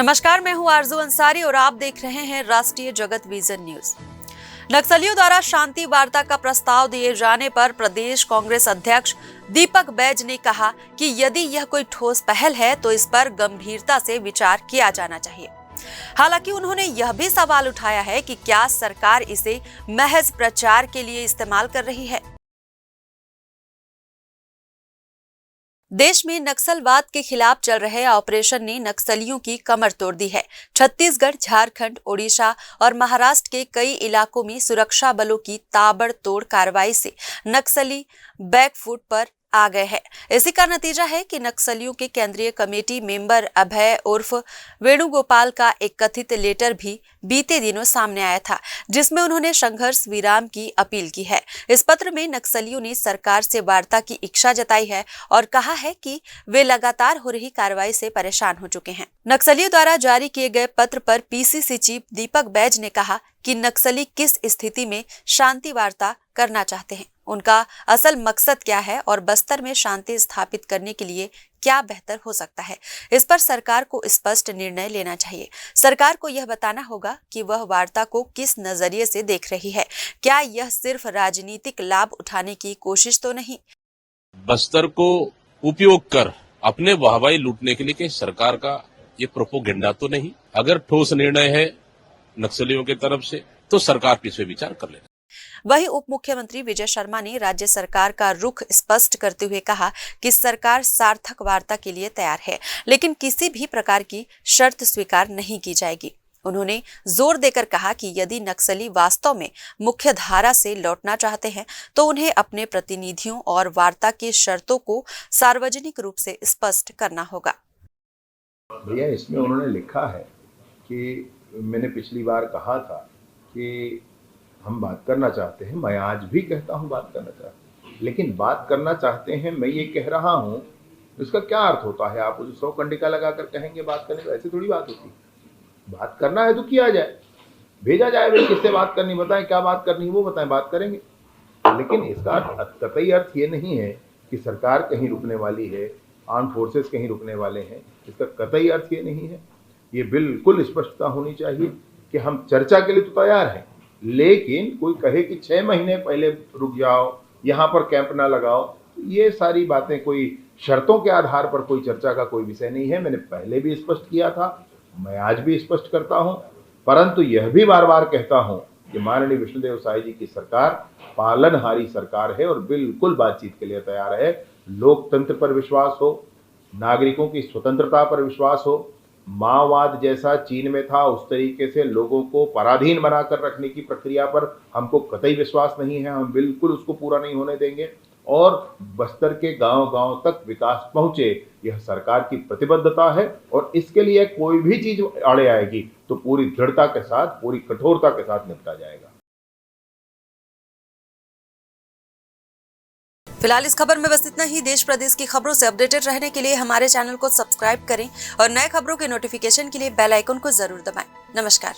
नमस्कार, मैं हूं आरजू अंसारी और आप देख रहे हैं राष्ट्रीय जगत विजन न्यूज। नक्सलियों द्वारा शांति वार्ता का प्रस्ताव दिए जाने पर प्रदेश कांग्रेस अध्यक्ष दीपक बैज ने कहा कि यदि यह कोई ठोस पहल है तो इस पर गंभीरता से विचार किया जाना चाहिए। हालांकि उन्होंने यह भी सवाल उठाया है कि क्या सरकार इसे महज प्रचार के लिए इस्तेमाल कर रही है। देश में नक्सलवाद के खिलाफ चल रहे ऑपरेशन ने नक्सलियों की कमर तोड़ दी है। छत्तीसगढ़, झारखंड, ओडिशा और महाराष्ट्र के कई इलाकों में सुरक्षा बलों की ताबड़तोड़ कार्रवाई से नक्सली बैकफुट पर आ गए हैं। इसी का नतीजा है कि नक्सलियों के केंद्रीय कमेटी मेंबर अभय उर्फ वेणुगोपाल का एक कथित लेटर भी बीते दिनों सामने आया था, जिसमें उन्होंने संघर्ष विराम की अपील की है। इस पत्र में नक्सलियों ने सरकार से वार्ता की इच्छा जताई है और कहा है कि वे लगातार हो रही कार्रवाई से परेशान हो चुके हैं। नक्सलियों द्वारा जारी किए गए पत्र पर पीसीसी चीफ दीपक बैज ने कहा कि नक्सली किस स्थिति में शांति वार्ता करना चाहते हैं, उनका असल मकसद क्या है और बस्तर में शांति स्थापित करने के लिए क्या बेहतर हो सकता है। इस पर सरकार को स्पष्ट निर्णय लेना चाहिए। सरकार को यह बताना होगा कि वह वार्ता को किस नजरिए से देख रही है। क्या यह सिर्फ राजनीतिक लाभ उठाने की कोशिश तो नहीं? बस्तर को उपयोग कर अपने वाहवाही लूटने के लिए कहीं सरकार का ये प्रोपोगेंडा तो नहीं। अगर ठोस निर्णय है नक्सलियों की तरफ से तो सरकार इस पे विचार कर लेना। वहीं उप मुख्यमंत्री विजय शर्मा ने राज्य सरकार का रुख स्पष्ट करते हुए कहा कि सरकार सार्थक वार्ता के लिए तैयार है, लेकिन किसी भी प्रकार की शर्त स्वीकार नहीं की जाएगी। उन्होंने जोर देकर कहा कि यदि नक्सली वास्तव में मुख्य धारा से लौटना चाहते हैं तो उन्हें अपने प्रतिनिधियों और वार्ता की शर्तों को सार्वजनिक रूप से स्पष्ट करना होगा। भैया, इसमें उन्होंने लिखा है कि मैंने पिछली बार कहा था कि हम बात करना चाहते हैं। मैं आज भी कहता हूं बात करना चाहते हैं, लेकिन बात करना चाहते हैं मैं ये कह रहा हूं, इसका क्या अर्थ होता है? आप उसे 100 कंडिका लगाकर कहेंगे बात करने को, ऐसी थोड़ी बात होती है। बात करना है तो किया जाए, भेजा जाए, भाई किससे बात करनी, बताएं क्या बात करनी है वो बताएं, बात करेंगे। लेकिन इसका कतई अर्थ ये नहीं है कि सरकार कहीं रुकने वाली है, आर्म फोर्सेस कहीं रुकने वाले हैं। इसका कतई अर्थ ये नहीं है। ये बिल्कुल स्पष्टता होनी चाहिए कि हम चर्चा के लिए तो तैयार हैं, लेकिन कोई कहे कि 6 महीने पहले रुक जाओ, यहाँ पर कैंप ना लगाओ, ये सारी बातें कोई शर्तों के आधार पर कोई चर्चा का कोई विषय नहीं है। मैंने पहले भी स्पष्ट किया था, मैं आज भी स्पष्ट करता हूं, परंतु यह भी बार बार कहता हूं कि माननीय विष्णुदेव साई जी की सरकार पालनहारी सरकार है और बिल्कुल बातचीत के लिए तैयार है। लोकतंत्र पर विश्वास हो, नागरिकों की स्वतंत्रता पर विश्वास हो, माओवाद जैसा चीन में था उस तरीके से लोगों को पराधीन बनाकर रखने की प्रक्रिया पर हमको कतई विश्वास नहीं है। हम बिल्कुल उसको पूरा नहीं होने देंगे और बस्तर के गांव-गांव तक विकास पहुंचे, यह सरकार की प्रतिबद्धता है और इसके लिए कोई भी चीज आड़े आएगी तो पूरी दृढ़ता के साथ, पूरी कठोरता के साथ निपटा जाएगा। फिलहाल इस खबर में बस इतना ही। देश प्रदेश की खबरों से अपडेटेड रहने के लिए हमारे चैनल को सब्सक्राइब करें और नए खबरों के नोटिफिकेशन के लिए बेल आइकन को जरूर दबाएं। नमस्कार।